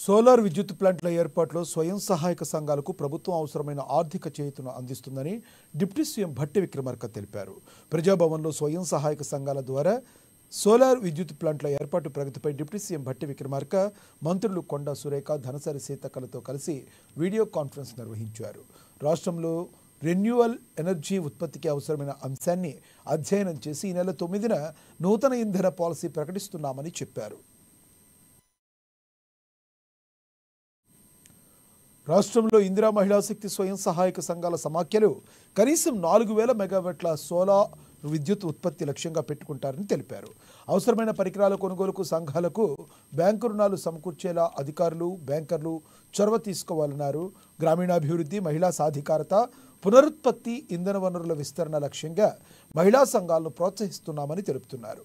Solar విద్యుత్ ప్లాంట్ల ఏర్పాటులో స్వయం సహాయక సంఘాలకు ప్రభుత్వం అవసరమైన ఆర్థిక చేయూతను అందిస్తుందని డిప్యూటీ సీఎం భట్టి విక్రమార్క తెలిపారు. ప్రజాభవన్లో స్వయం సహాయక సంఘాల ద్వారా సోలార్ విద్యుత్ ప్లాంట్ల ఏర్పాటు ప్రగతిపై డిప్యూటీ సీఎం భట్టి విక్రమార్క మంత్రులు కొండా సురేఖ, ధనసరి సీతక్కలతో కలిసి వీడియో కాన్ఫరెన్స్ నిర్వహించారు. రాష్ట్రంలో రెన్యూవల్ ఎనర్జీ ఉత్పత్తికి అవసరమైన అంశాన్ని అధ్యయనం చేసి ఈ నెల 9న నూతన ఇంధన పాలసీ ప్రకటిస్తున్నామని చెప్పారు. రాష్ట్రంలో ఇందిరా మహిళా శక్తి స్వయం సహాయక సంఘాల సమాఖ్యలు కనీసం 4000 మెగావాట్ల సోలార్ విద్యుత్ ఉత్పత్తి లక్ష్యంగా పెట్టుకుంటారని తెలిపారు. అవసరమైన పరికరాల కొనుగోలుకు సంఘాలకు బ్యాంకు రుణాలు సమకూర్చేలా అధికారులు, బ్యాంకర్లు చొరవ తీసుకోవాలన్నారు. గ్రామీణాభివృద్ధి, మహిళా సాధికారత, పునరుత్పత్తి, ఇంధన వనరుల విస్తరణ లక్ష్యంగా మహిళా సంఘాలను ప్రోత్సహిస్తున్నామని తెలుపుతున్నారు.